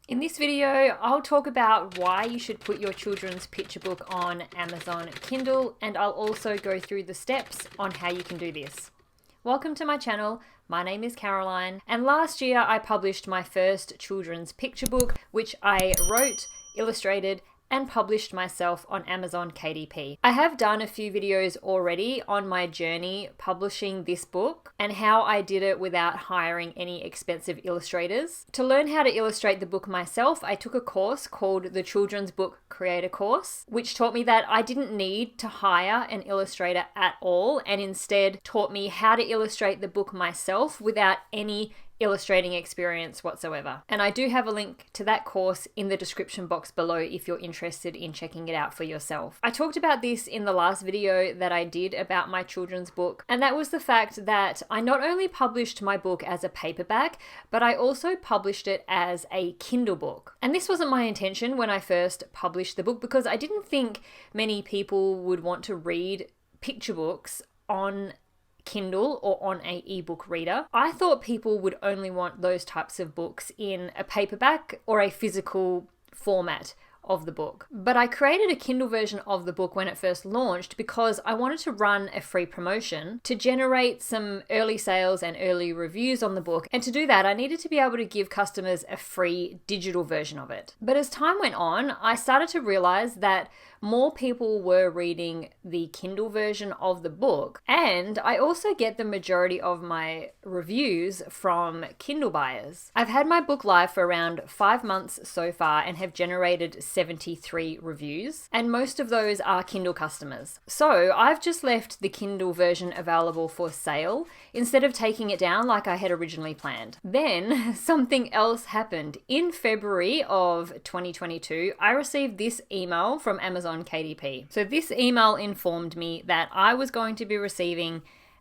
In this video, I'll talk about why you should put your children's picture book on Amazon Kindle, and I'll also go through the steps on how you can do this. Welcome to my channel. My name is Caroline, and last year I published my first children's picture book, which I wrote, illustrated, and published myself on Amazon Kdp. I have done a few videos already on my journey publishing this book and how I did it without hiring any expensive illustrators. To learn how to illustrate the book myself, I took a course called the Children's Book Creator Course, which taught me that I didn't need to hire an illustrator at all, and instead taught me how to illustrate the book myself without any illustrating experience whatsoever. And I do have a link to that course in the description box below if you're interested in checking it out for yourself. I talked about this in the last video that I did about my children's book, and that was the fact that I not only published my book as a paperback, but I also published it as a Kindle book. And this wasn't my intention when I first published the book, because I didn't think many people would want to read picture books on Kindle or on a ebook reader. I thought people would only want those types of books in a paperback or a physical format of the book. But I created a Kindle version of the book when it first launched because I wanted to run a free promotion to generate some early sales and early reviews on the book. And to do that, I needed to be able to give customers a free digital version of it. But as time went on, I started to realize that more people were reading the Kindle version of the book. And I also get the majority of my reviews from Kindle buyers. I've had my book live for around 5 months so far and have generated 73 reviews, and most of those are Kindle customers. So I've just left the Kindle version available for sale instead of taking it down like I had originally planned. Then something else happened. In February of 2022, I received this email from Amazon Kdp. So this email informed me that I was going to be receiving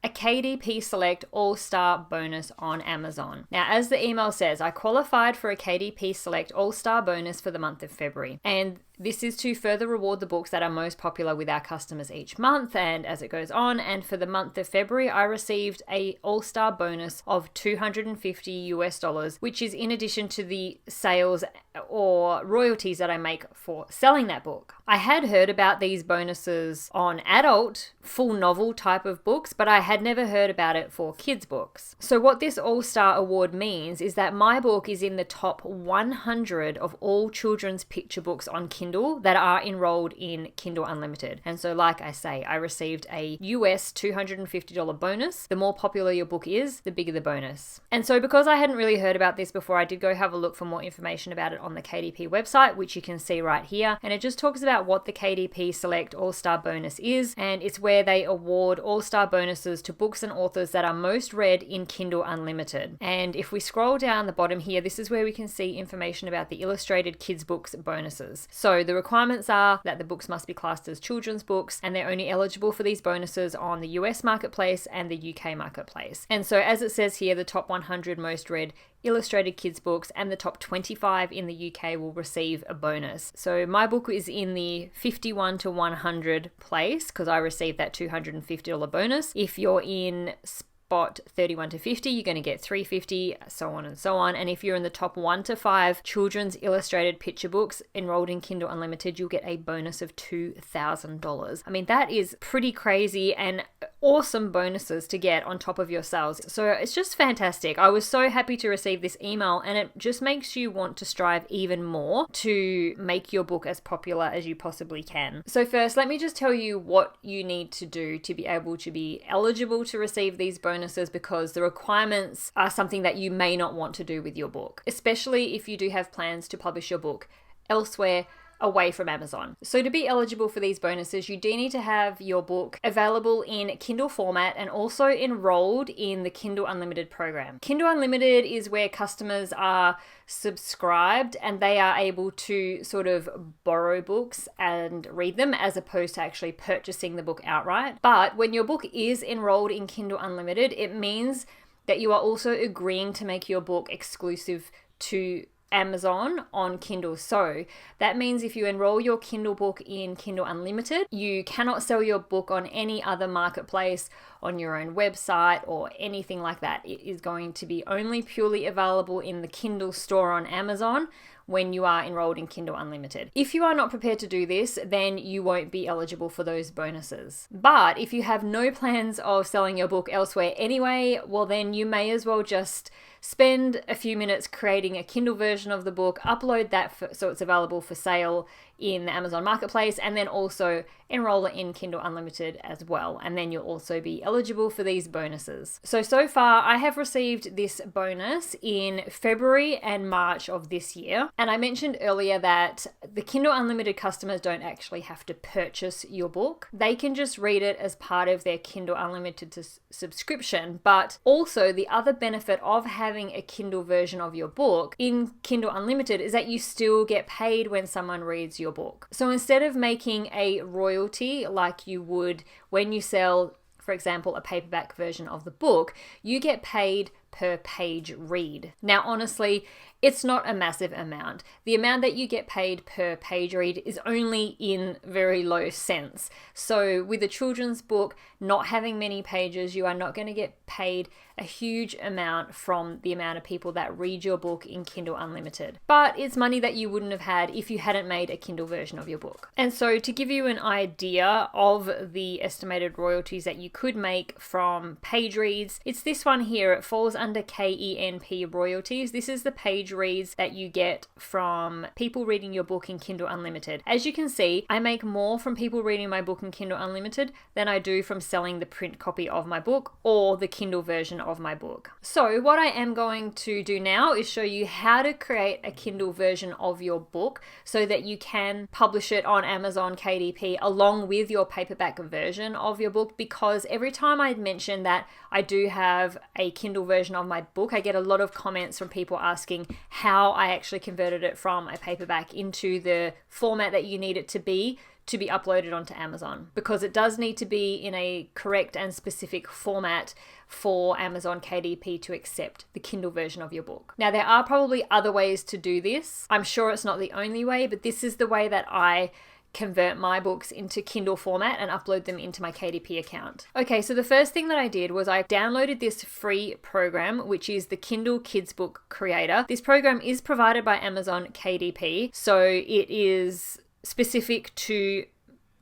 a Kdp Select All-Star bonus on Amazon. Now, as the email says, I qualified for a Kdp Select All-Star bonus for the month of February. And this is to further reward the books that are most popular with our customers each month, and as it goes on. And for the month of February, I received a all-star bonus of $250, which is in addition to the sales or royalties that I make for selling that book. I had heard about these bonuses on adult, full novel type of books, but I had never heard about it for kids' books. So what this all-star award means is that my book is in the top 100 of all children's picture books on Kindle that are enrolled in Kindle Unlimited. And so, like I say, I received a US $250 bonus. The more popular your book is, the bigger the bonus. And so because I hadn't really heard about this before, I did go have a look for more information about it on the KDP website, which you can see right here. And it just talks about what the KDP Select All-Star bonus is. And it's where they award all-star bonuses to books and authors that are most read in Kindle Unlimited. And if we scroll down the bottom here, this is where we can see information about the illustrated kids books bonuses. So the requirements are that the books must be classed as children's books, and they're only eligible for these bonuses on the US marketplace and the UK marketplace. And so as it says here, the top 100 most read illustrated kids books and the top 25 in the UK will receive a bonus. So my book is in the 51 to 100 place because I received that $250 bonus. If you're in spot 31 to 50, you're going to get $350, so on and so on. And if you're in the top 1 to 5 children's illustrated picture books enrolled in Kindle Unlimited, you'll get a bonus of $2,000. I mean, that is pretty crazy and awesome bonuses to get on top of your sales. So it's just fantastic. I was so happy to receive this email, and it just makes you want to strive even more to make your book as popular as you possibly can. So first, let me just tell you what you need to do to be able to be eligible to receive these bonuses, because the requirements are something that you may not want to do with your book, especially if you do have plans to publish your book elsewhere away from Amazon. So to be eligible for these bonuses, you do need to have your book available in Kindle format and also enrolled in the Kindle Unlimited program. Kindle Unlimited is where customers are subscribed and they are able to sort of borrow books and read them as opposed to actually purchasing the book outright. But when your book is enrolled in Kindle Unlimited, it means that you are also agreeing to make your book exclusive to Amazon on Kindle. So that means if you enroll your Kindle book in Kindle Unlimited, you cannot sell your book on any other marketplace, on your own website or anything like that. It is going to be only purely available in the Kindle store on Amazon, when you are enrolled in Kindle Unlimited. If you are not prepared to do this, then you won't be eligible for those bonuses. But if you have no plans of selling your book elsewhere anyway, well then you may as well just spend a few minutes creating a Kindle version of the book, upload that so it's available for sale in the Amazon Marketplace, and then also enroll it in Kindle Unlimited as well. And then you'll also be eligible for these bonuses. So far I have received this bonus in February and March of this year. And I mentioned earlier that the Kindle Unlimited customers don't actually have to purchase your book. They can just read it as part of their Kindle Unlimited subscription. But also the other benefit of having a Kindle version of your book in Kindle Unlimited is that you still get paid when someone reads your book. So instead of making a royalty like you would when you sell, for example, a paperback version of the book, you get paid per page read. Now, honestly, it's not a massive amount. The amount that you get paid per page read is only in very low cents. So with a children's book not having many pages, you are not going to get paid a huge amount from the amount of people that read your book in Kindle Unlimited. But it's money that you wouldn't have had if you hadn't made a Kindle version of your book. And so to give you an idea of the estimated royalties that you could make from page reads, it's this one here. It falls under KENP royalties. This is the page reads that you get from people reading your book in Kindle Unlimited. As you can see, I make more from people reading my book in Kindle Unlimited than I do from selling the print copy of my book or the Kindle version of my book. So what I am going to do now is show you how to create a Kindle version of your book so that you can publish it on Amazon KDP along with your paperback version of your book, because every time I mention that I do have a Kindle version of my book, I get a lot of comments from people asking how I actually converted it from a paperback into the format that you need it to be uploaded onto Amazon, because it does need to be in a correct and specific format for Amazon KDP to accept the Kindle version of your book. Now, there are probably other ways to do this. I'm sure it's not the only way, but this is the way that I convert my books into Kindle format and upload them into my KDP account. Okay, so the first thing that I did was I downloaded this free program, which is the Kindle Kids Book Creator. This program is provided by Amazon KDP, so it is specific to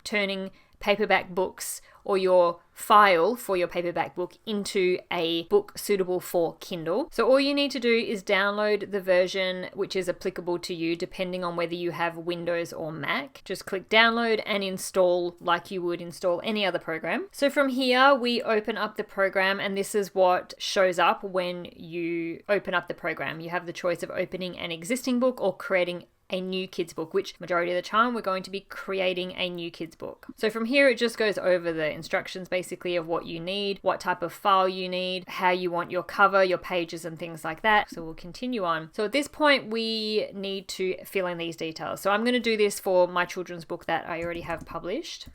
turning paperback books or your file for your paperback book into a book suitable for Kindle. So all you need to do is download the version which is applicable to you depending on whether you have Windows or Mac. Just click download and install like you would install any other program. So from here we open up the program, and this is what shows up when you open up the program. You have the choice of opening an existing book or creating a new kids book, which majority of the time we're going to be creating a new kids book. So from here it just goes over the instructions basically of what you need, what type of file you need, how you want your cover, your pages and things like that. So we'll continue on. So at this point we need to fill in these details. So I'm going to do this for my children's book that I already have published.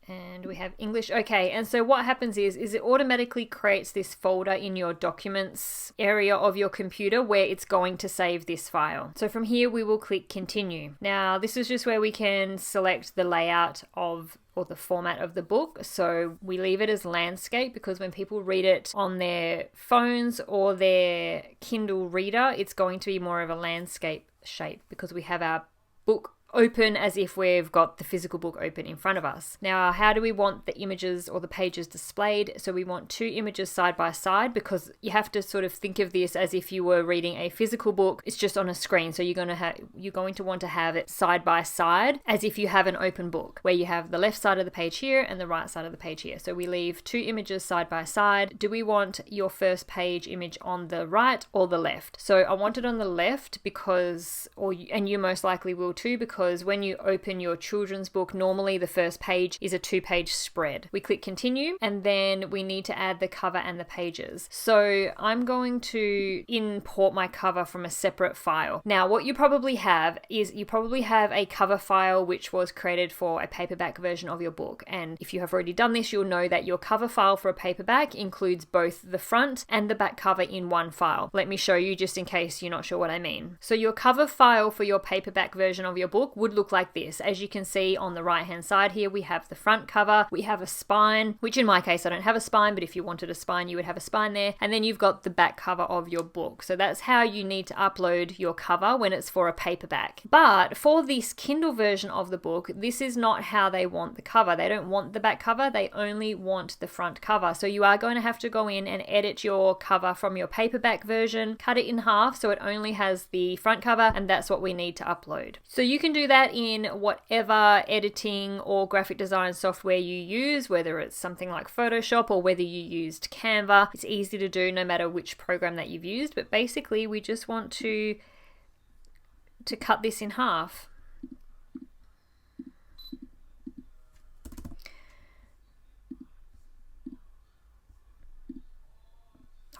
And we have English. Okay, and so what happens is it automatically creates this folder in your documents area of your computer where it's going to save this file. So from here we will click continue. Now this is just where we can select the layout of or the format of the book. So we leave it as landscape because when people read it on their phones or their Kindle reader, it's going to be more of a landscape shape because we have our book open as if we've got the physical book open in front of us. Now, how do we want the images or the pages displayed? So we want two images side by side because you have to sort of think of this as if you were reading a physical book. It's just on a screen. So you're going to want to have it side by side as if you have an open book where you have the left side of the page here and the right side of the page here. So we leave two images side by side. Do we want your first page image on the right or the left? So I want it on the left because, and you most likely will too, because when you open your children's book, normally the first page is a 2-page spread. We click continue and then we need to add the cover and the pages. So I'm going to import my cover from a separate file. Now what you probably have is a cover file which was created for a paperback version of your book. And if you have already done this, you'll know that your cover file for a paperback includes both the front and the back cover in one file. Let me show you just in case you're not sure what I mean. So your cover file for your paperback version of your book book would look like this. As you can see on the right hand side here, we have the front cover, we have a spine, which in my case I don't have a spine, but if you wanted a spine you would have a spine there, and then you've got the back cover of your book. So that's how you need to upload your cover when it's for a paperback. But for this Kindle version of the book, this is not how they want the cover. They don't want the back cover, they only want the front cover. So you are going to have to go in and edit your cover from your paperback version, cut it in half so it only has the front cover, and that's what we need to upload. So you can do that in whatever editing or graphic design software you use, whether it's something like Photoshop or whether you used Canva. It's easy to do no matter which program that you've used, but basically we just want to cut this in half.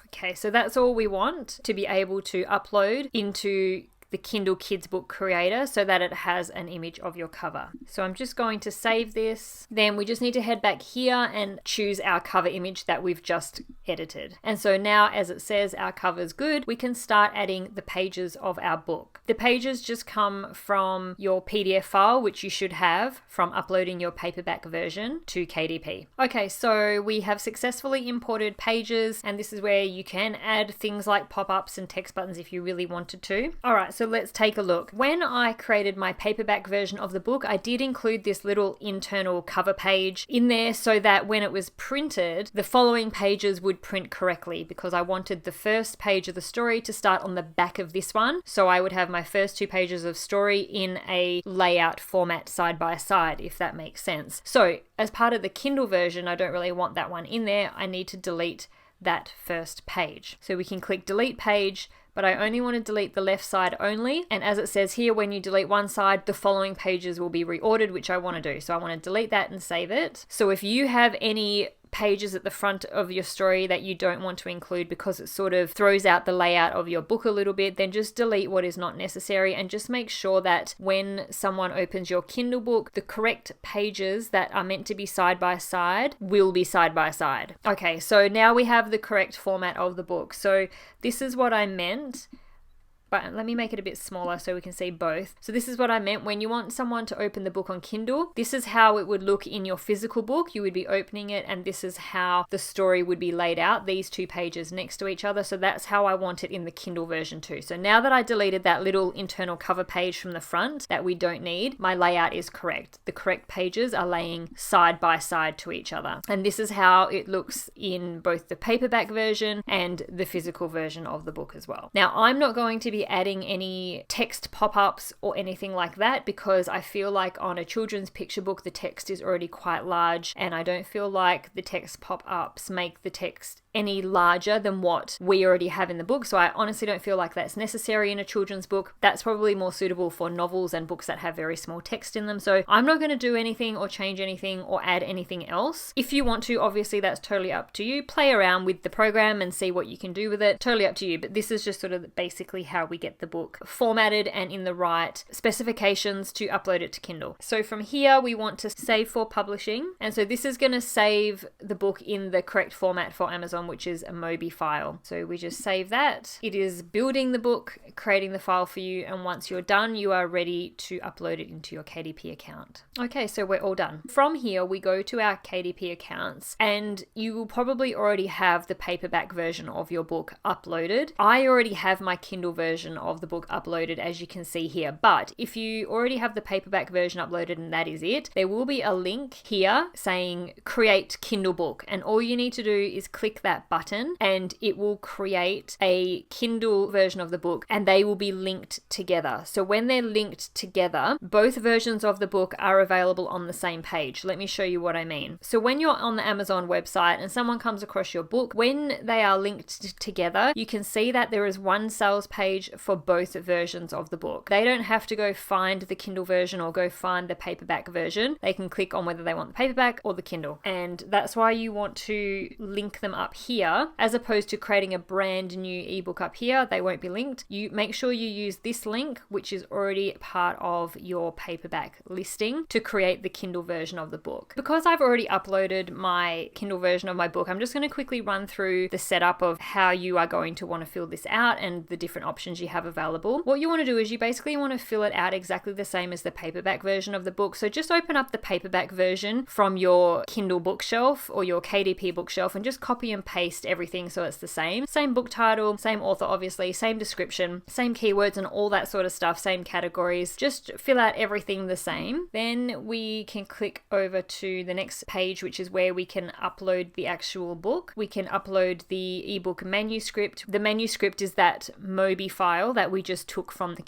Okay, so that's all we want to be able to upload into the Kindle Kids Book Creator so that it has an image of your cover. So I'm just going to save this. Then we just need to head back here and choose our cover image that we've just edited. And so now, as it says our cover's good, we can start adding the pages of our book. The pages just come from your PDF file, which you should have from uploading your paperback version to KDP. Okay, so we have successfully imported pages, and this is where you can add things like pop-ups and text buttons if you really wanted to. All right, so let's take a look. When I created my paperback version of the book, I did include this little internal cover page in there so that when it was printed, the following pages would print correctly, because I wanted the first page of the story to start on the back of this one. So I would have my first 2 pages of story in a layout format side by side, if that makes sense. So as part of the Kindle version, I don't really want that one in there. I need to delete that first page. So we can click delete page, but I only want to delete the left side only. And as it says here, when you delete one side, the following pages will be reordered, which I want to do. So I want to delete that and save it. So if you have any pages at the front of your story that you don't want to include because it sort of throws out the layout of your book a little bit, then just delete what is not necessary, and just make sure that when someone opens your Kindle book, the correct pages that are meant to be side by side will be side by side. Okay, so now we have the correct format of the book. So this is what I meant. But let me make it a bit smaller so we can see both. So this is what I meant. When you want someone to open the book on Kindle, this is how it would look in your physical book. You would be opening it, and this is how the story would be laid out, these 2 pages next to each other. So that's how I want it in the Kindle version too. So now that I deleted that little internal cover page from the front that we don't need, my layout is correct. The correct pages are laying side by side to each other. And this is how it looks in both the paperback version and the physical version of the book as well. Now, I'm not going to be adding any text pop-ups or anything like that, because I feel like on a children's picture book the text is already quite large, and I don't feel like the text pop-ups make the text any larger than what we already have in the book. So I honestly don't feel like that's necessary in a children's book. That's probably more suitable for novels and books that have very small text in them. So I'm not going to do anything or change anything or add anything else. If you want to, obviously that's totally up to you. Play around with the program and see what you can do with it. Totally up to you. But this is just sort of basically how we get the book formatted and in the right specifications to upload it to Kindle. So from here we want to save for publishing. And so this is going to save the book in the correct format for Amazon, which is a MOBI file. So we just save that. It is building the book, creating the file for you, and once you're done, you are ready to upload it into your KDP account. Okay, so we're all done. From here, we go to our KDP accounts, and you will probably already have the paperback version of your book uploaded. I already have my Kindle version of the book uploaded, as you can see here, but if you already have the paperback version uploaded and that is it, there will be a link here saying create Kindle book, and all you need to do is click that button and it will create a Kindle version of the book, and they will be linked together. So when they're linked together, both versions of the book are available on the same page. Let me show you what I mean. So when you're on the Amazon website and someone comes across your book, when they are linked together, you can see that there is one sales page for both versions of the book. They don't have to go find the Kindle version or go find the paperback version. They can click on whether they want the paperback or the Kindle. And that's why you want to link them up here, as opposed to creating a brand new ebook up here. They won't be linked. You make sure you use this link, which is already part of your paperback listing, to create the Kindle version of the book. Because I've already uploaded my Kindle version of my book, I'm just going to quickly run through the setup of how you are going to want to fill this out and the different options versions you have available. What you want to do is you basically want to fill it out exactly the same as the paperback version of the book. So just open up the paperback version from your Kindle bookshelf or your KDP bookshelf and just copy and paste everything so it's the same. Same book title, same author obviously, same description, same keywords and all that sort of stuff, same categories. Just fill out everything the same. Then we can click over to the next page, which is where we can upload the actual book. We can upload the ebook manuscript. The manuscript is that Mobi file that we just took from the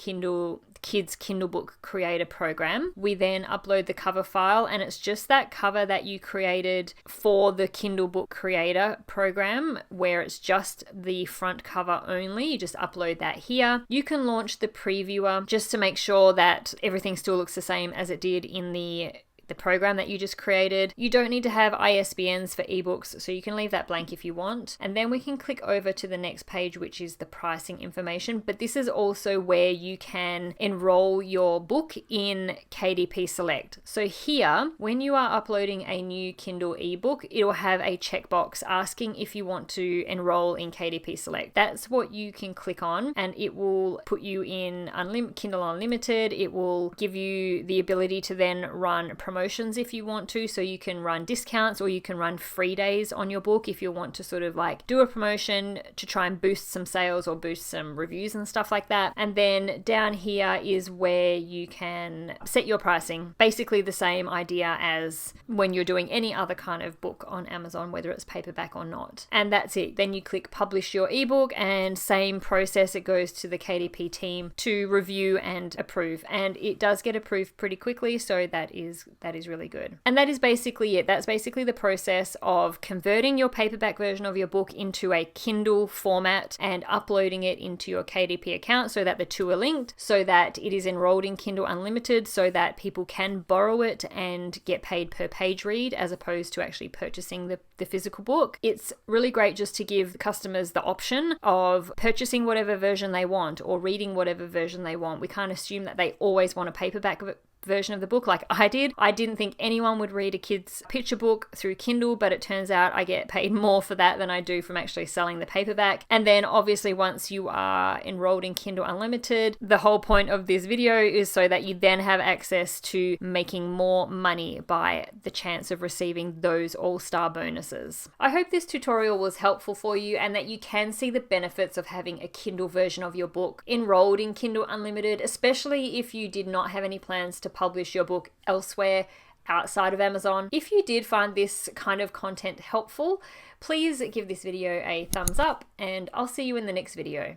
Kids Kindle Book Creator program. We then upload the cover file, and it's just that cover that you created for the Kindle Book Creator program, where it's just the front cover only. You just upload that here. You can launch the previewer just to make sure that everything still looks the same as it did in the program that you just created. You don't need to have ISBNs for ebooks, so you can leave that blank if you want. And then we can click over to the next page, which is the pricing information. But this is also where you can enroll your book in Kdp Select. So here, when you are uploading a new Kindle ebook, it will have a checkbox asking if you want to enroll in Kdp Select. That's what you can click on, and it will put you in Kindle Unlimited. It will give you the ability to then run promotions if you want to, so you can run discounts or you can run free days on your book if you want to sort of like do a promotion to try and boost some sales or boost some reviews and stuff like that. And then down here is where you can set your pricing. Basically the same idea as when you're doing any other kind of book on Amazon, whether it's paperback or not. And that's it. Then you click publish your ebook, and same process, it goes to the KDP team to review and approve. And it does get approved pretty quickly, so that is really good. And that is basically it. That's basically the process of converting your paperback version of your book into a Kindle format and uploading it into your KDP account so that the two are linked, so that it is enrolled in Kindle Unlimited, so that people can borrow it and get paid per page read as opposed to actually purchasing the physical book. It's really great just to give customers the option of purchasing whatever version they want or reading whatever version they want. We can't assume that they always want a paperback version of the book like I did. I didn't think anyone would read a kid's picture book through Kindle, but it turns out I get paid more for that than I do from actually selling the paperback. And then obviously once you are enrolled in Kindle Unlimited, the whole point of this video is so that you then have access to making more money by the chance of receiving those all-star bonuses. I hope this tutorial was helpful for you and that you can see the benefits of having a Kindle version of your book enrolled in Kindle Unlimited, especially if you did not have any plans to publish your book elsewhere outside of Amazon. If you did find this kind of content helpful, please give this video a thumbs up, and I'll see you in the next video.